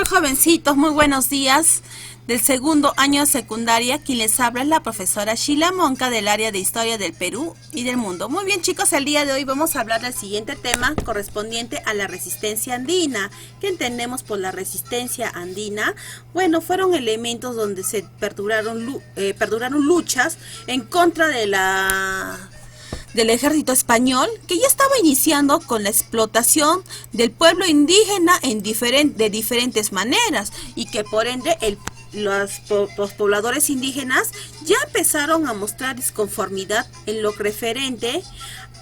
tal, jovencitos? Muy buenos días. Del segundo año de secundaria, quien les habla es la profesora Sheila Monca del área de Historia del Perú y del mundo. Muy bien, chicos, el día de hoy vamos a hablar del siguiente tema correspondiente a la resistencia andina. ¿Qué entendemos por la resistencia andina? Bueno, fueron elementos donde se perduraron luchas en contra del ejército español, que ya estaba iniciando con la explotación del pueblo indígena de diferentes maneras, y que por ende los pobladores indígenas ya empezaron a mostrar disconformidad en lo referente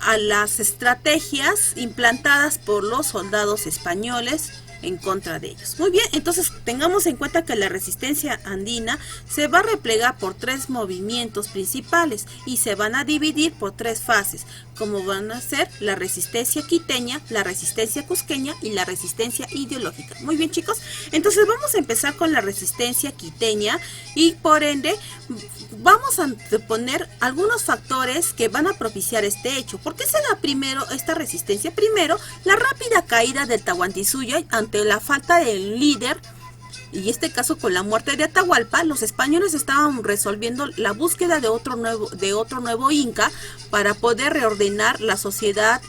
a las estrategias implantadas por los soldados españoles en contra de ellos. Muy bien, entonces tengamos en cuenta que la resistencia andina se va a replegar por tres movimientos principales y se van a dividir por tres fases, como van a ser la resistencia quiteña, la resistencia cusqueña y la resistencia ideológica. Muy bien, chicos, entonces vamos a empezar con la resistencia quiteña y por ende vamos a poner algunos factores que van a propiciar este hecho. ¿Por qué se da primero esta resistencia? Primero, la rápida caída del Tahuantinsuyo ante la falta del líder, y este caso con la muerte de Atahualpa. Los españoles estaban resolviendo la búsqueda de otro nuevo inca para poder reordenar la sociedad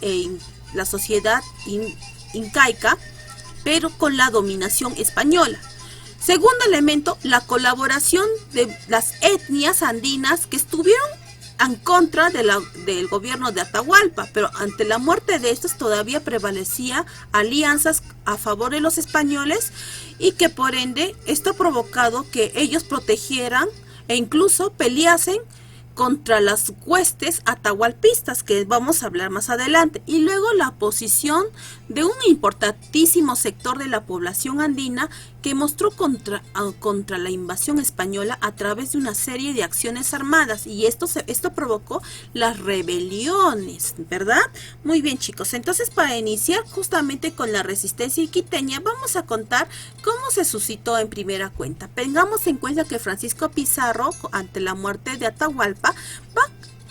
incaica, pero con la dominación española. Segundo elemento, la colaboración de las etnias andinas que estuvieron en contra del gobierno de Atahualpa, pero ante la muerte de estos todavía prevalecía alianzas a favor de los españoles, y que por ende esto ha provocado que ellos protegieran e incluso peleasen contra las huestes atahualpistas, que vamos a hablar más adelante. Y luego la posición de un importantísimo sector de la población andina que mostró contra la invasión española a través de una serie de acciones armadas, y esto provocó las rebeliones, ¿verdad? Muy bien, chicos, entonces para iniciar justamente con la resistencia quiteña vamos a contar cómo se suscitó en primera cuenta. Tengamos en cuenta que Francisco Pizarro, ante la muerte de Atahualpa, va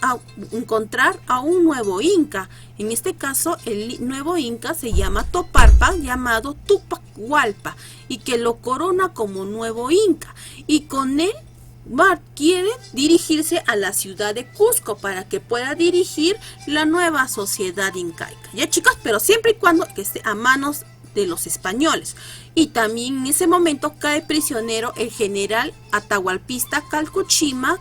a encontrar a un nuevo inca. En este caso el nuevo inca se llama Toparpa, llamado Tupac Hualpa, y que lo corona como nuevo inca, y con él quiere dirigirse a la ciudad de Cusco para que pueda dirigir la nueva sociedad incaica, ya, chicos, pero siempre y cuando que esté a manos de los españoles. Y también en ese momento cae prisionero el general atahualpista Calcuchímac,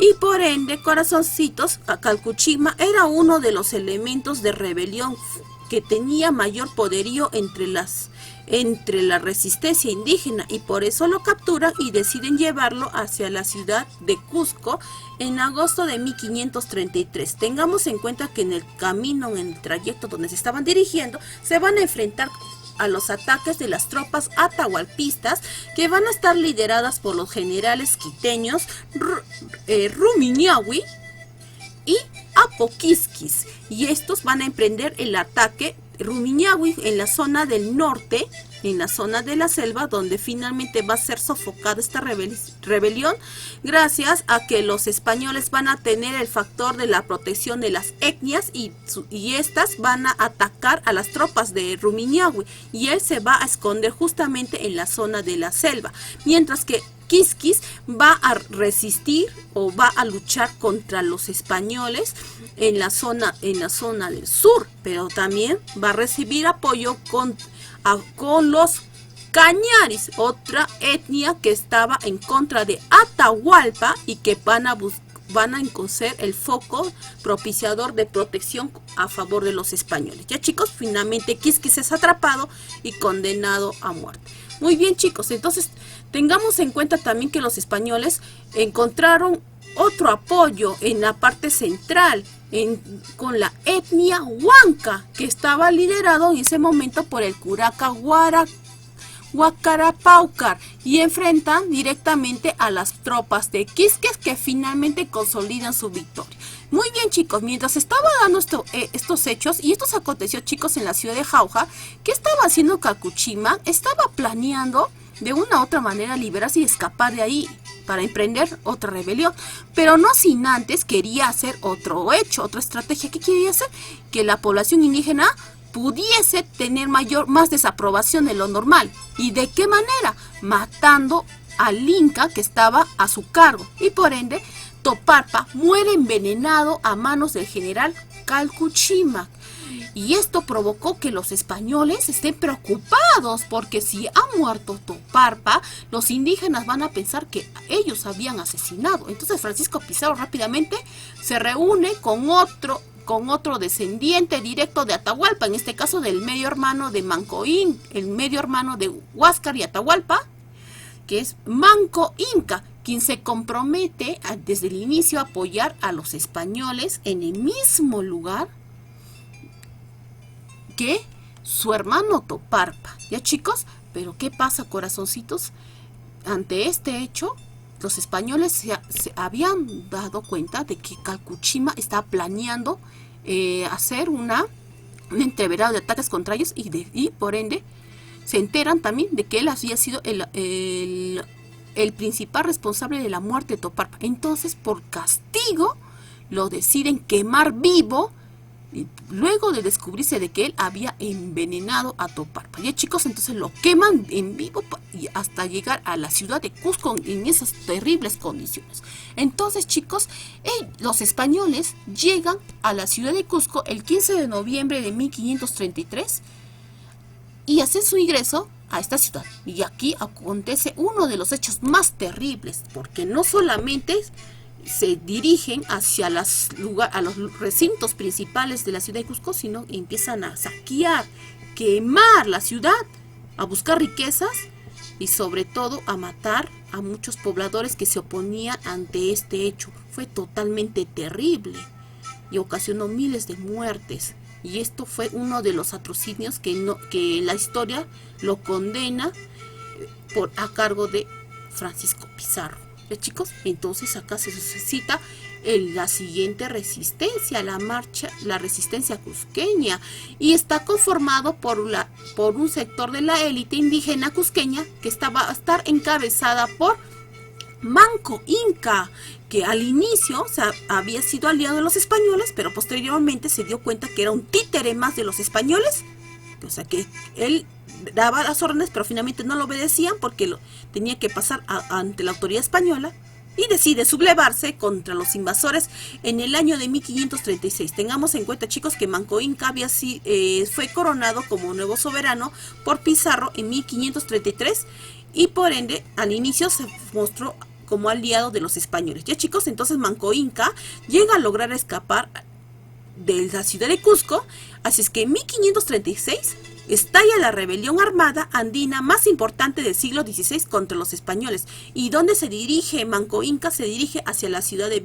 y por ende, corazoncitos, Calcuchímac era uno de los elementos de rebelión que tenía mayor poderío entre la resistencia indígena, y por eso lo capturan y deciden llevarlo hacia la ciudad de Cusco en agosto de 1533. Tengamos en cuenta que en el camino, en el trayecto donde se estaban dirigiendo, se van a enfrentar a los ataques de las tropas atahualpistas, que van a estar lideradas por los generales quiteños Rumiñahui y Apoquiquis, y estos van a emprender el ataque Rumiñahui en la zona del norte, en la zona de la selva, donde finalmente va a ser sofocada esta rebelión, gracias a que los españoles van a tener el factor de la protección de las etnias, y estas van a atacar a las tropas de Rumiñahui, y él se va a esconder justamente en la zona de la selva, mientras que Quisquis va a resistir o va a luchar contra los españoles en la zona del sur, pero también va a recibir apoyo con los Cañaris, otra etnia que estaba en contra de Atahualpa, y que van a ser el foco propiciador de protección a favor de los españoles. Ya, chicos, finalmente Quisquis es atrapado y condenado a muerte. Muy bien, chicos, entonces tengamos en cuenta también que los españoles encontraron otro apoyo en la parte central, con la etnia huanca, que estaba liderado en ese momento por el curaca Huacarapaucar, y enfrentan directamente a las tropas de Quisquis, que finalmente consolidan su victoria. Muy bien, chicos, mientras estaba dando estos hechos, y esto se aconteció, chicos, en la ciudad de Jauja, ¿qué estaba haciendo Calcuchímac? Estaba planeando de una u otra manera liberarse y escapar de ahí para emprender otra rebelión, pero no sin antes quería hacer otro hecho, otra estrategia. ¿Qué quería hacer? Que la población indígena pudiese tener más desaprobación de lo normal. ¿Y de qué manera? Matando al inca que estaba a su cargo. Y por ende, Toparpa muere envenenado a manos del general Calcuchímac. Y esto provocó que los españoles estén preocupados, porque si ha muerto Toparpa, los indígenas van a pensar que ellos habían asesinado. Entonces Francisco Pizarro rápidamente se reúne con otro descendiente directo de Atahualpa, en este caso del medio hermano de Manco Inca, el medio hermano de Huáscar y Atahualpa, que es Manco Inca, quien se compromete desde el inicio a apoyar a los españoles en el mismo lugar que su hermano Toparpa. ¿Ya, chicos? Pero ¿qué pasa, corazoncitos? Ante este hecho, los españoles se habían dado cuenta de que Calcuchímac estaba planeando hacer un entreverado de ataques contra ellos, y por ende se enteran también de que él había sido el principal responsable de la muerte de Toparpa. Entonces, por castigo, lo deciden quemar vivo, luego de descubrirse de que él había envenenado a Toparpa. Ya, chicos, entonces lo queman en vivo hasta llegar a la ciudad de Cusco en esas terribles condiciones. Entonces, chicos, los españoles llegan a la ciudad de Cusco el 15 de noviembre de 1533 y hacen su ingreso a esta ciudad. Y aquí acontece uno de los hechos más terribles, porque no solamente se dirigen hacia a los recintos principales de la ciudad de Cusco, sino empiezan a saquear, quemar la ciudad, a buscar riquezas y sobre todo a matar a muchos pobladores que se oponían ante este hecho. Fue totalmente terrible y ocasionó miles de muertes. Y esto fue uno de los atrocinios que la historia lo condena a cargo de Francisco Pizarro. ¿Ya, chicos? Entonces acá se suscita la siguiente resistencia, la resistencia cusqueña, y está conformado por un sector de la élite indígena cusqueña que va a estar encabezada por Manco Inca, que al inicio había sido aliado de los españoles, pero posteriormente se dio cuenta que era un títere más de los españoles. O sea que él daba las órdenes, pero finalmente no lo obedecían porque tenía que pasar ante la autoridad española, y decide sublevarse contra los invasores en el año de 1536. Tengamos en cuenta, chicos, que Manco Inca fue coronado como nuevo soberano por Pizarro en 1533 y por ende al inicio se mostró como aliado de los españoles. Ya, chicos, entonces Manco Inca llega a lograr escapar de la ciudad de Cusco, así es que en 1536 estalla la rebelión armada andina más importante del siglo XVI contra los españoles. ¿Y dónde se dirige Manco Inca? Se dirige hacia la ciudad de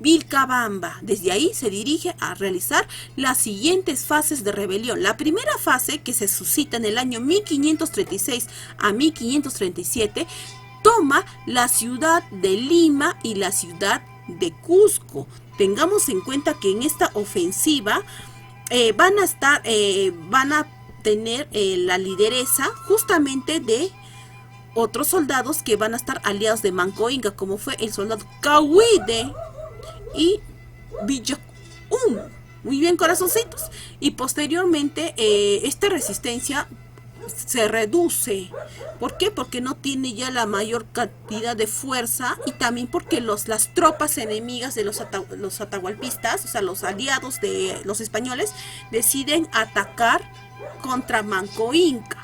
Vilcabamba. Desde ahí se dirige a realizar las siguientes fases de rebelión. La primera fase, que se suscita en el año 1536 a 1537, toma la ciudad de Lima y la ciudad de Cusco. Tengamos en cuenta que en esta ofensiva van a tener la lideresa justamente de otros soldados que van a estar aliados de Manco Inca, como fue el soldado Cahuide y Villacum. Muy bien, corazoncitos. Y posteriormente esta resistencia se reduce. ¿Por qué? Porque no tiene ya la mayor cantidad de fuerza, y también porque las tropas enemigas de los atahualpistas, o sea, los aliados de los españoles, deciden atacar contra Manco Inca.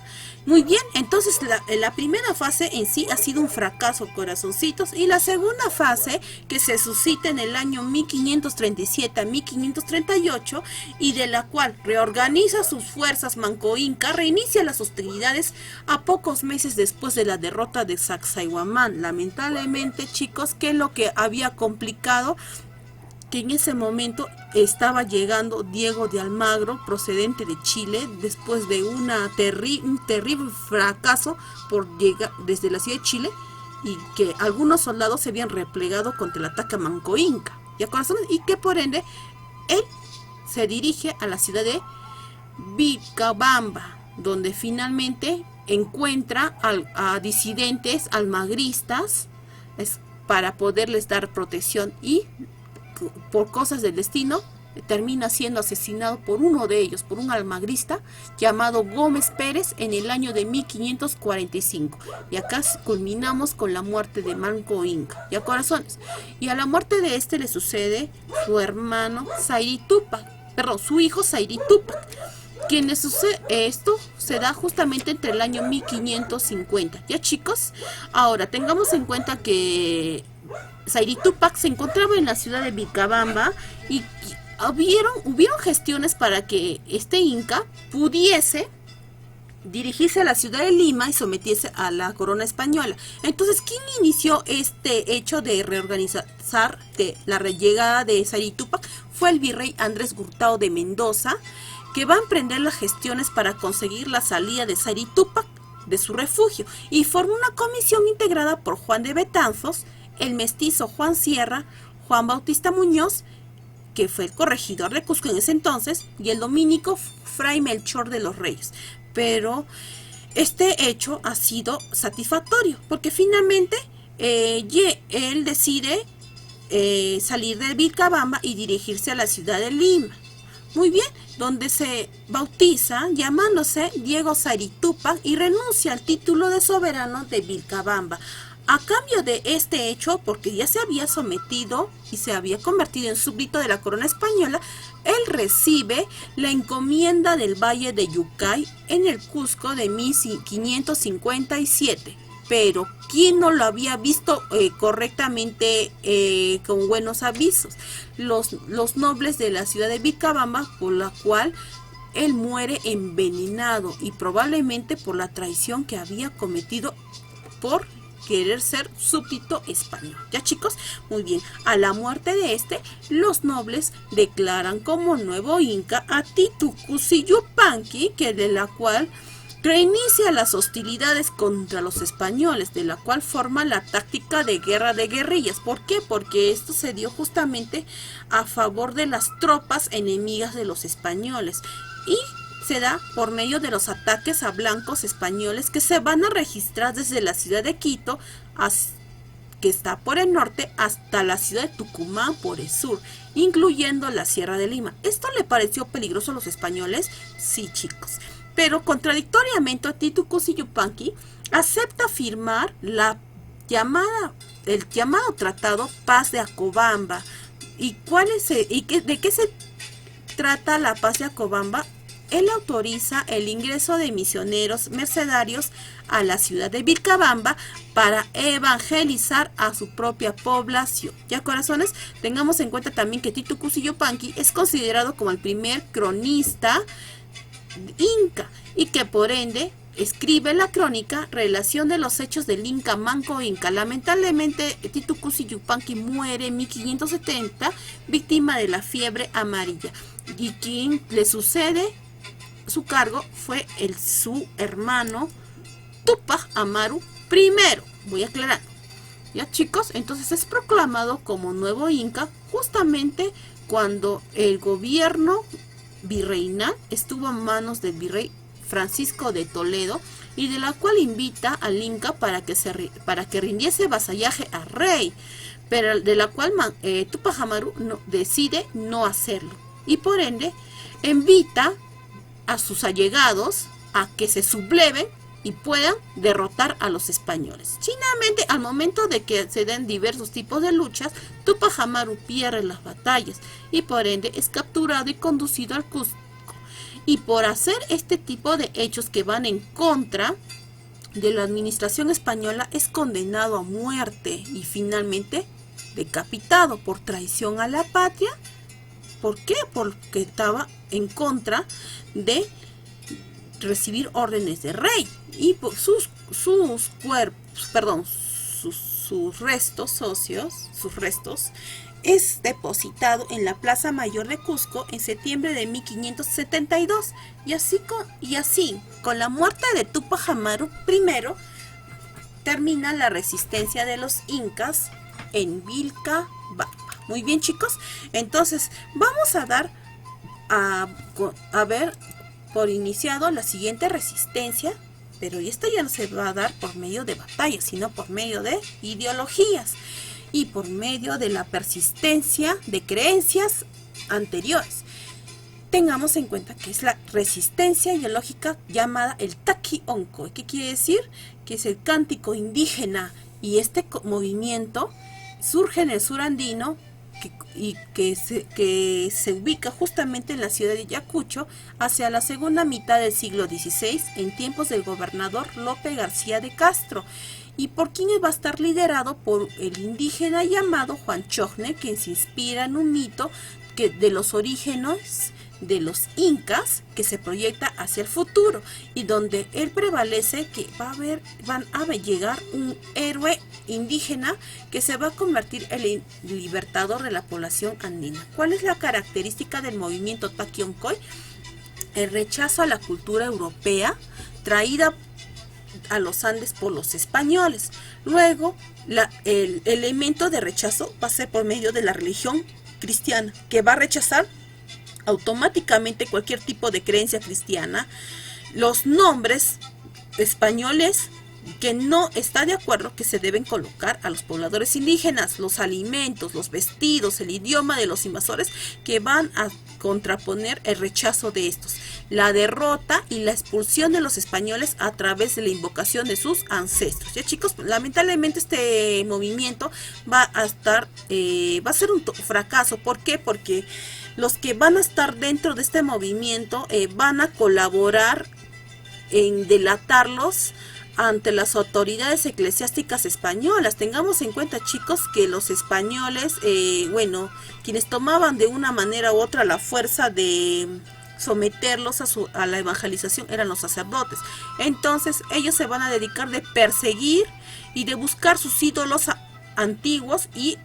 Muy bien, entonces la primera fase en sí ha sido un fracaso, corazoncitos, y la segunda fase, que se suscita en el año 1537 a 1538, y de la cual reorganiza sus fuerzas Manco Inca, reinicia las hostilidades a pocos meses después de la derrota de Sacsayhuamán. Lamentablemente, chicos, que lo que había complicado, que en ese momento estaba llegando Diego de Almagro, procedente de Chile, después de un terrible fracaso por llegar desde la ciudad de Chile, y que algunos soldados se habían replegado contra el ataque a Manco Inca, ¿ya, corazones? Y que por ende él se dirige a la ciudad de Vilcabamba, donde finalmente encuentra a disidentes almagristas para poderles dar protección, y por cosas del destino termina siendo asesinado por uno de ellos, por un almagrista llamado Gómez Pérez en el año de 1545. Y acá culminamos con la muerte de Manco Inca. ¿Ya, corazones? Y a la muerte de este le sucede su hermano Sayri Tupac, perdón, su hijo Sayri Tupac. Esto se da justamente entre el año 1550. ¿Ya, chicos? Ahora, tengamos en cuenta que Sayri Tupac se encontraba en la ciudad de Vilcabamba y hubieron gestiones para que este inca pudiese dirigirse a la ciudad de Lima y someterse a la corona española. Entonces, ¿quién inició este hecho de reorganizar de la llegada de Sayri Tupac? Fue el virrey Andrés Hurtado de Mendoza, que va a emprender las gestiones para conseguir la salida de Sayri Tupac de su refugio, y formó una comisión integrada por Juan de Betanzos, el mestizo Juan Sierra, Juan Bautista Muñoz, que fue el corregidor de Cusco en ese entonces, y el dominico Fray Melchor de los Reyes. Pero este hecho ha sido satisfactorio, porque finalmente él decide salir de Vilcabamba y dirigirse a la ciudad de Lima. Muy bien, donde se bautiza llamándose Diego Sayri Tupac y renuncia al título de soberano de Vilcabamba. A cambio de este hecho, porque ya se había sometido y se había convertido en súbdito de la corona española, él recibe la encomienda del Valle de Yucay en el Cusco de 1557. Pero ¿quién no lo había visto correctamente con buenos avisos? Los nobles de la ciudad de Vilcabamba, por la cual él muere envenenado y probablemente por la traición que había cometido por querer ser súbdito español. ¿Ya, chicos? Muy bien. A la muerte de los nobles declaran como nuevo inca a Titu Cusi Yupanqui, que de la cual reinicia las hostilidades contra los españoles, de la cual forma la táctica de guerra de guerrillas. ¿Por qué? Porque esto se dio justamente a favor de las tropas enemigas de los españoles, y se da por medio de los ataques a blancos españoles que se van a registrar desde la ciudad de Quito, que está por el norte, hasta la ciudad de Tucumán por el sur, incluyendo la Sierra de Lima. ¿Esto le pareció peligroso a los españoles? Sí, chicos. Pero contradictoriamente, Titu Cusi Yupanqui acepta firmar el llamado Tratado Paz de Acobamba. ¿Y de qué se trata la Paz de Acobamba? Él autoriza el ingreso de misioneros mercedarios a la ciudad de Vilcabamba para evangelizar a su propia población. Ya, corazones, tengamos en cuenta también que Titu Cusi Yupanqui es considerado como el primer cronista inca, y que por ende escribe la crónica Relación de los hechos del Inca Manco Inca. Lamentablemente, Titu Cusi Yupanqui muere en 1570, víctima de la fiebre amarilla, y quien le sucede su cargo fue su hermano Tupac Amaru I. Voy a aclarar. Ya, chicos, entonces es proclamado como nuevo inca justamente cuando el gobierno virreinal estuvo en manos del virrey Francisco de Toledo, y de la cual invita al inca para que rindiese vasallaje al rey, pero de la cual Tupac Amaru decide no hacerlo, y por ende invita a sus allegados a que se subleven y puedan derrotar a los españoles. Finalmente, al momento de que se den diversos tipos de luchas, Tupac Amaru pierde las batallas y por ende es capturado y conducido al Cusco. Y por hacer este tipo de hechos que van en contra de la administración española, es condenado a muerte y finalmente decapitado por traición a la patria. ¿Por qué? Porque estaba en contra de recibir órdenes de rey, y por sus restos es depositado en la Plaza Mayor de Cusco en septiembre de 1572, y así con la muerte de Tupac Amaru I termina la resistencia de los incas en Vilcabamba. Muy bien, chicos, entonces vamos a dar a ver por iniciado la siguiente resistencia, pero esta ya no se va a dar por medio de batallas, sino por medio de ideologías y por medio de la persistencia de creencias anteriores. Tengamos en cuenta que es la resistencia ideológica llamada el Taqi-Onkoi. ¿Qué quiere decir? Que es el cántico indígena, y este movimiento surge en el sur andino que se ubica justamente en la ciudad de Ayacucho hacia la segunda mitad del siglo XVI, en tiempos del gobernador Lope García de Castro, y por quien va a estar liderado por el indígena llamado Juan Chogne, quien se inspira en un mito de los orígenes de los incas que se proyecta hacia el futuro, y donde él prevalece que van a llegar un héroe indígena que se va a convertir en el libertador de la población andina. ¿Cuál es la característica del movimiento Taqi-Onkoi? El rechazo a la cultura europea traída a los Andes por los españoles. Luego, el elemento de rechazo va a ser por medio de la religión cristiana, que va a rechazar automáticamente cualquier tipo de creencia cristiana, los nombres españoles que no está de acuerdo que se deben colocar a los pobladores indígenas, los alimentos, los vestidos, el idioma de los invasores, que van a contraponer el rechazo de estos, la derrota y la expulsión de los españoles a través de la invocación de sus ancestros. Ya chicos, lamentablemente este movimiento va a ser un fracaso. ¿Por qué? Porque los que van a estar dentro de este movimiento van a colaborar en delatarlos ante las autoridades eclesiásticas españolas. Tengamos en cuenta, chicos, que los españoles, quienes tomaban de una manera u otra la fuerza de someterlos a la evangelización eran los sacerdotes. Entonces ellos se van a dedicar de perseguir y de buscar sus ídolos antiguos y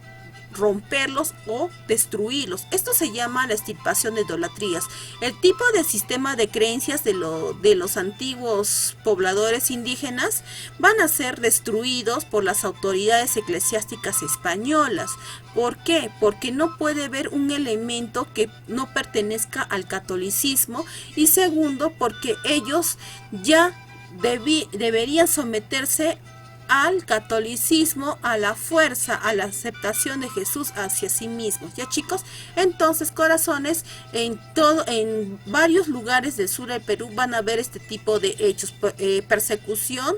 romperlos o destruirlos. Esto se llama la extirpación de idolatrías. El tipo de sistema de creencias de los antiguos pobladores indígenas van a ser destruidos por las autoridades eclesiásticas españolas. ¿Por qué? Porque no puede haber un elemento que no pertenezca al catolicismo, y segundo, porque ellos ya deberían someterse al catolicismo, a la fuerza, a la aceptación de Jesús hacia sí mismos. Ya chicos, entonces corazones, en varios lugares del sur del Perú van a ver este tipo de hechos, persecución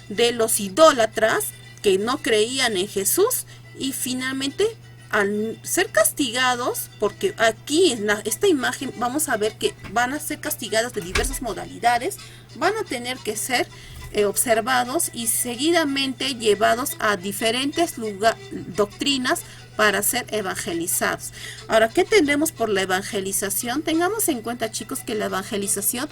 de los idólatras que no creían en Jesús, y finalmente al ser castigados, porque aquí en esta imagen vamos a ver que van a ser castigados de diversas modalidades, van a tener que ser observados y seguidamente llevados a diferentes doctrinas para ser evangelizados. Ahora, ¿qué tendremos por la evangelización? Tengamos en cuenta, chicos, que la evangelización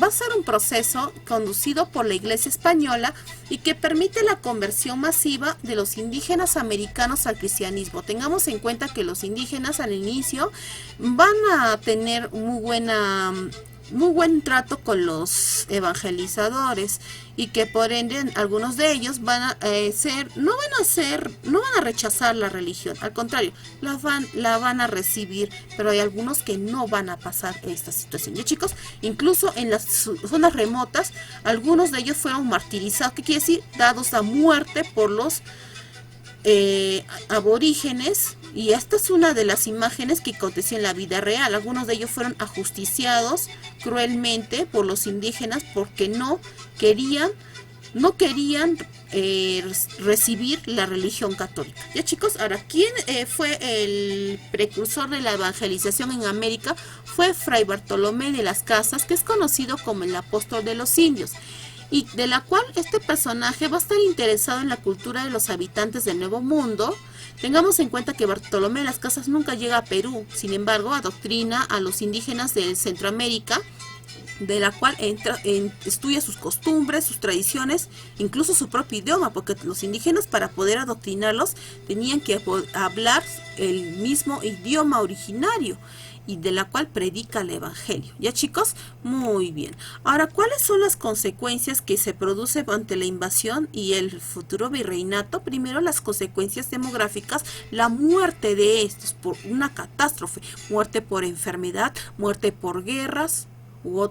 va a ser un proceso conducido por la Iglesia española y que permite la conversión masiva de los indígenas americanos al cristianismo. Tengamos en cuenta que los indígenas al inicio van a tener muy buen trato con los evangelizadores, y que por ende algunos de ellos no van a rechazar la religión, al contrario, la van a recibir, pero hay algunos que no van a pasar esta situación. Ya chicos, incluso en las zonas remotas, algunos de ellos fueron martirizados. ¿Qué quiere decir? Dados a muerte por los aborígenes, y esta es una de las imágenes que aconteció en la vida real. Algunos de ellos fueron ajusticiados cruelmente por los indígenas porque no querían recibir la religión católica. Ya chicos, ahora, ¿quién fue el precursor de la evangelización en América? Fue Fray Bartolomé de las Casas, que es conocido como el apóstol de los indios, y de la cual este personaje va a estar interesado en la cultura de los habitantes del Nuevo Mundo. Tengamos en cuenta que Bartolomé de las Casas nunca llega a Perú, sin embargo adoctrina a los indígenas de Centroamérica, de la cual estudia sus costumbres, sus tradiciones, incluso su propio idioma, porque los indígenas, para poder adoctrinarlos, tenían que hablar el mismo idioma originario, y de la cual predica el evangelio. ¿Ya chicos? Muy bien. Ahora, ¿cuáles son las consecuencias que se producen ante la invasión y el futuro virreinato? Primero, las consecuencias demográficas, la muerte de estos por una catástrofe, muerte por enfermedad, muerte por guerras, u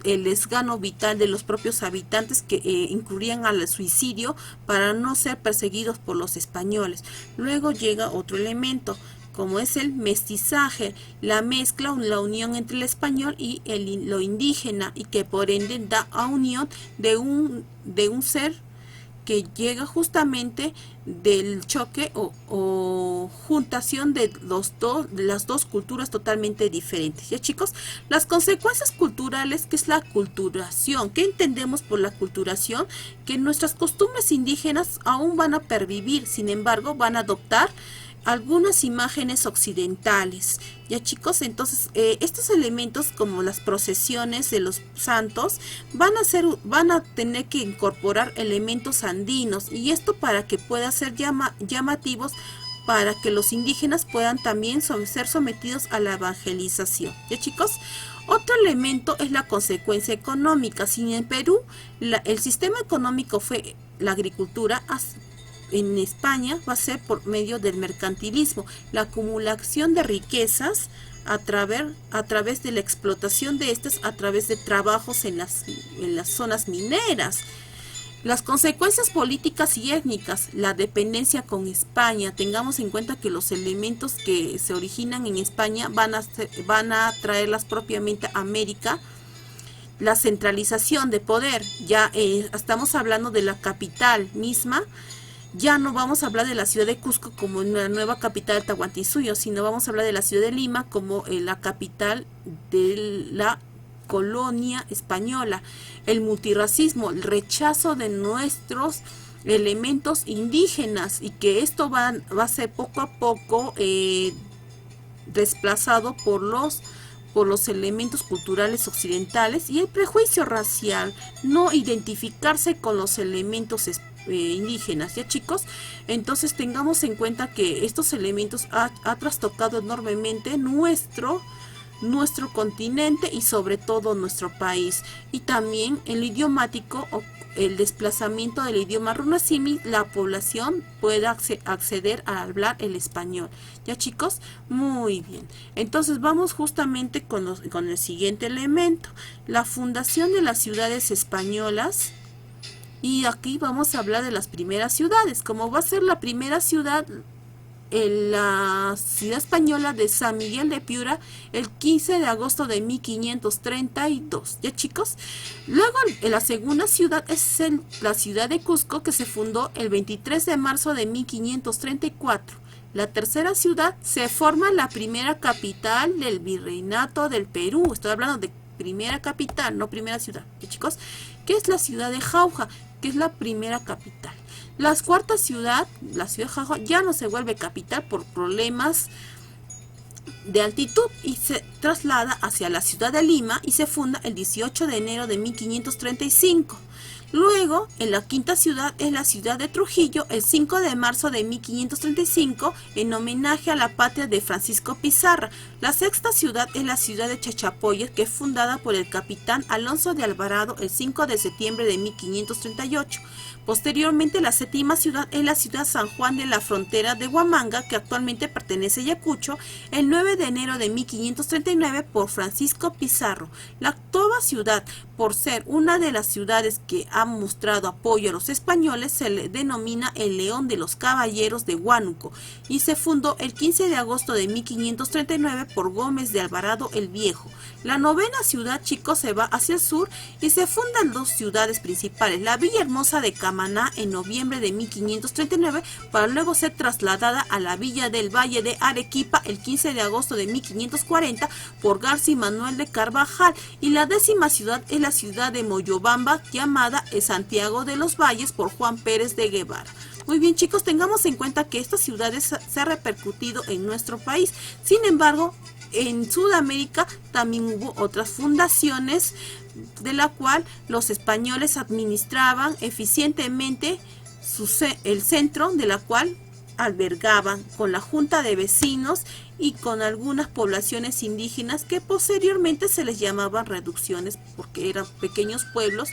el desgano vital de los propios habitantes que incurrían al suicidio para no ser perseguidos por los españoles. Luego llega otro elemento, como es el mestizaje, la mezcla o la unión entre el español y lo indígena, y que por ende da a unión de un ser que llega justamente del choque o juntación de las dos culturas totalmente diferentes. ¿Ya, chicos? Las consecuencias culturales, ¿qué es la culturación? ¿Qué entendemos por la culturación? Que nuestras costumbres indígenas aún van a pervivir, sin embargo, van a adoptar algunas imágenes occidentales. Ya, chicos, entonces estos elementos como las procesiones de los santos van a tener que incorporar elementos andinos, y esto para que pueda ser llamativos, para que los indígenas puedan también ser sometidos a la evangelización. Ya, chicos, otro elemento es la consecuencia económica. Si en Perú el sistema económico fue la agricultura, en España va a ser por medio del mercantilismo, la acumulación de riquezas a través de la explotación de estas, a través de trabajos en las zonas mineras. Las consecuencias políticas y étnicas, la dependencia con España. Tengamos en cuenta que los elementos que se originan en España van a traerlas propiamente a América. La centralización de poder, ya estamos hablando de la capital misma. Ya no vamos a hablar de la ciudad de Cusco como una nueva capital de Tahuantinsuyo, sino vamos a hablar de la ciudad de Lima como la capital de la colonia española. El multirracismo, el rechazo de nuestros elementos indígenas, y que esto va a ser poco a poco desplazado por los elementos culturales occidentales, y el prejuicio racial, no identificarse con los elementos indígenas. Ya, chicos, entonces tengamos en cuenta que estos elementos ha trastocado enormemente nuestro continente y sobre todo nuestro país. Y también el idiomático, o el desplazamiento del idioma runasimi, la población pueda acceder a hablar el español. Ya, chicos, muy bien. Entonces vamos justamente con el siguiente elemento, la fundación de las ciudades españolas. Y aquí vamos a hablar de las primeras ciudades, como va a ser la primera ciudad, la ciudad española de San Miguel de Piura, el 15 de agosto de 1532. ¿Ya, chicos? Luego, la segunda ciudad es la ciudad de Cusco, que se fundó el 23 de marzo de 1534. La tercera ciudad se forma la primera capital del virreinato del Perú. Estoy hablando de primera capital, no primera ciudad. ¿Ya, chicos? Que es la ciudad de Jauja, que es la primera capital. La cuarta ciudad, la ciudad de Jauja, ya no se vuelve capital por problemas de altitud y se traslada hacia la ciudad de Lima y se funda el 18 de enero de 1535. Luego, en la quinta ciudad es la ciudad de Trujillo, el 5 de marzo de 1535, en homenaje a la patria de Francisco Pizarro. La sexta ciudad es la ciudad de Chachapoyas, que es fundada por el capitán Alonso de Alvarado el 5 de septiembre de 1538. Posteriormente, la séptima ciudad es la ciudad San Juan de la Frontera de Huamanga, que actualmente pertenece a Ayacucho, el 9 de enero de 1539 por Francisco Pizarro. La octava ciudad, por ser una de las ciudades que ha mostrado apoyo a los españoles, se le denomina el León de los Caballeros de Huánuco y se fundó el 15 de agosto de 1539 por Gómez de Alvarado el Viejo. La novena ciudad, chicos, se va hacia el sur y se fundan dos ciudades principales, la Villahermosa de Camaná en noviembre de 1539, para luego ser trasladada a la Villa del Valle de Arequipa el 15 de agosto de 1540 por García Manuel de Carvajal, y la décima ciudad es la ciudad de Moyobamba, llamada Santiago de los Valles por Juan Pérez de Guevara. Muy bien, chicos, tengamos en cuenta que estas ciudades se han repercutido en nuestro país. Sin embargo, en Sudamérica también hubo otras fundaciones de la cual los españoles administraban eficientemente el centro, de la cual albergaban con la junta de vecinos y con algunas poblaciones indígenas que posteriormente se les llamaban reducciones, porque eran pequeños pueblos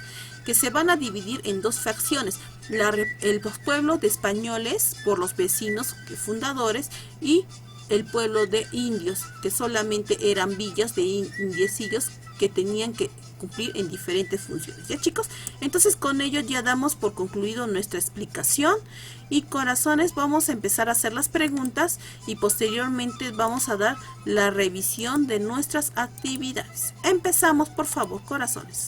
que se van a dividir en dos facciones: los pueblos de españoles por los vecinos fundadores y el pueblo de indios, que solamente eran villas de indiecillos que tenían que cumplir en diferentes funciones. ¿Ya, chicos? Entonces con ello ya damos por concluido nuestra explicación. Y corazones, vamos a empezar a hacer las preguntas y posteriormente vamos a dar la revisión de nuestras actividades. Empezamos, por favor, corazones.